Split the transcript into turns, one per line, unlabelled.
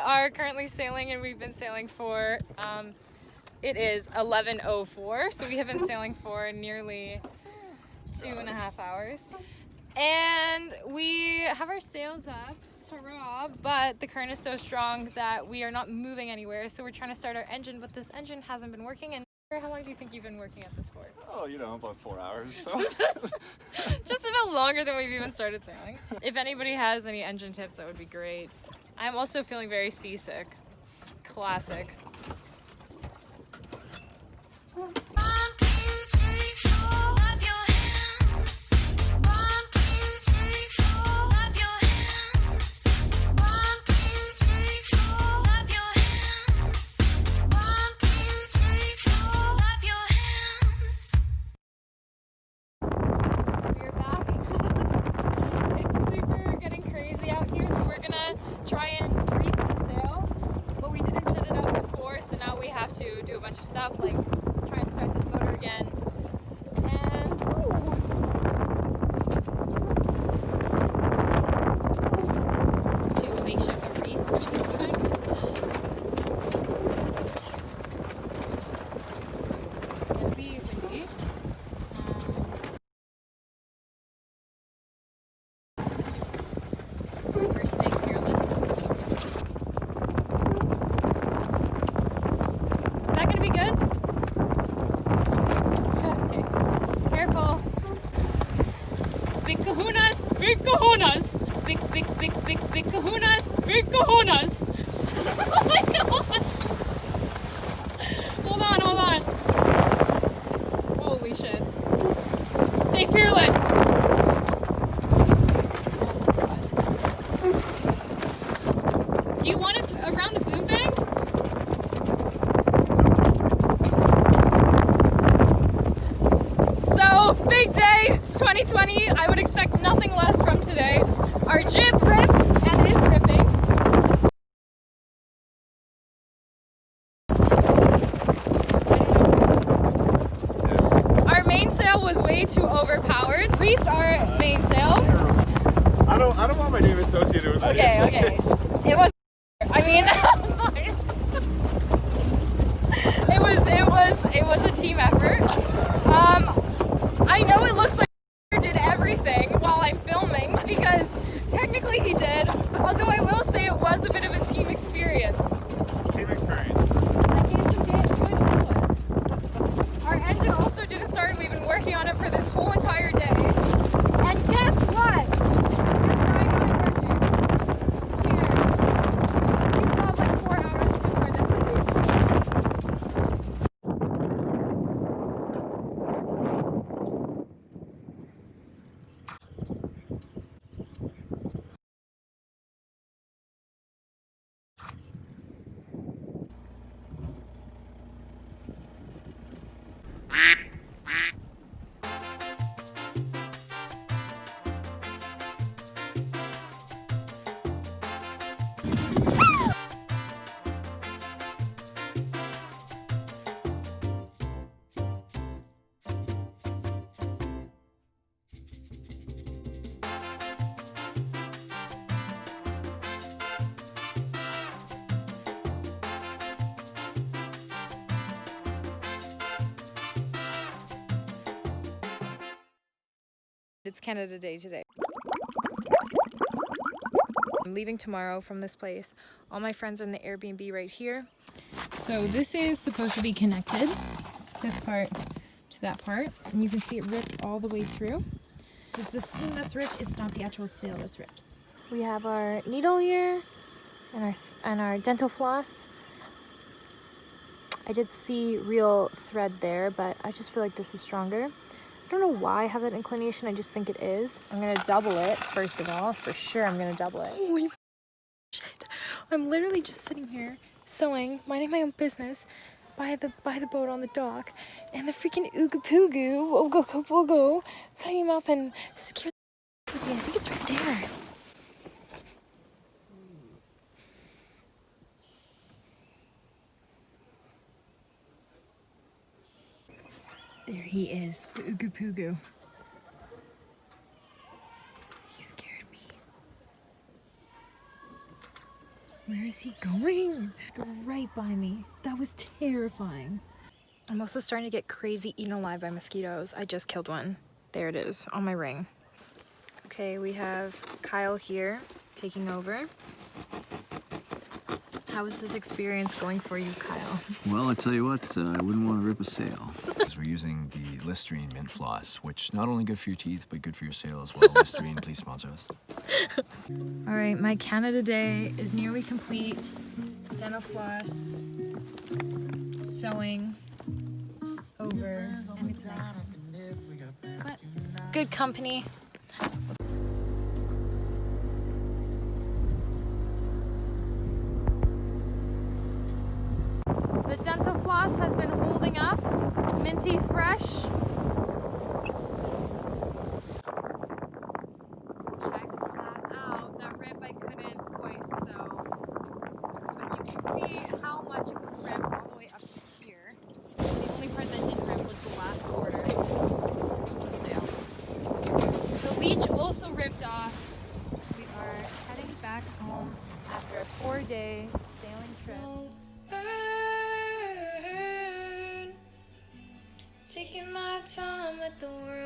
are currently sailing and we've been sailing for, it is 11:04, so we have been sailing for nearly 2.5 hours. And we have our sails up, hurrah, but the current is so strong that we are not moving anywhere, so we're trying to start our engine, but this engine hasn't been working. And how long do you think you've been working at this for?
Oh, you know, about 4 hours or so.
Just about longer than we've even started sailing. If anybody has any engine tips, that would be great. I'm also feeling very seasick. Classic. Try and reef the sail, but we didn't set it up before, so now we have to do a bunch of stuff like try and start this motor again. And do a makeshift reef for this thing. It'll be windy. We're staying fearless. Is that gonna be good? Okay. Careful. Big kahunas, big kahunas. Big kahunas, big kahunas. Oh my god! Hold on. Holy shit. Stay fearless. Do you want it around the boom bang? So, big day, it's 2020. I would expect nothing less from today. Our jib ripped and is ripping. Our mainsail was way too overpowered. Reefed our mainsail.
I don't want my name associated with
Okay. It was. I mean, it was a team effort. I know it looks like did everything while I'm filming because technically he did. Although I will say it was a bit of a team experience.
Team experience.
I gave some good input. Our engine also didn't start. We've been working on it for this whole entire day. And guess what? It's not working. Cheers. We still have like 4 hours before destination. It's Canada Day today. I'm leaving tomorrow from this place. All my friends are in the Airbnb right here. So this is supposed to be connected, this part to that part, and you can see it ripped all the way through. It's the seam that's ripped, it's not the actual sail that's ripped. We have our needle here and our dental floss. I did see real thread there, but I just feel like this is stronger. I don't know why I have that inclination, I just think it is. I'm gonna double it, first of all. For sure I'm gonna double it. Holy shit. I'm literally just sitting here, sewing, minding my own business, by the boat on the dock, and the freaking Oogoopoogoo came up and scared the out of me. I think it's right there. There he is, the Oogoopoogoo. He scared me. Where is he going? Right by me. That was terrifying. I'm also starting to get crazy eaten alive by mosquitoes. I just killed one. There it is on my ring. Okay, we have Kyle here taking over. How was this experience going for you, Kyle?
Well, I tell you what, I wouldn't want to rip a sail. We're using the Listerine mint floss, which not only good for your teeth, but good for your sail as well. Listerine, please sponsor us.
All right, my Canada day is nearly complete. Dental floss, sewing, over, and it's nighttime. But good company. The dental floss has been holding up, minty fresh. Check that out. That rip I couldn't quite sew, but you can see how much it was ripped all the way up to here. The only part that didn't rip was the last quarter of the sail. The leech also ripped off. We are heading back home after a 4-day sailing trip. Taking my time, let the world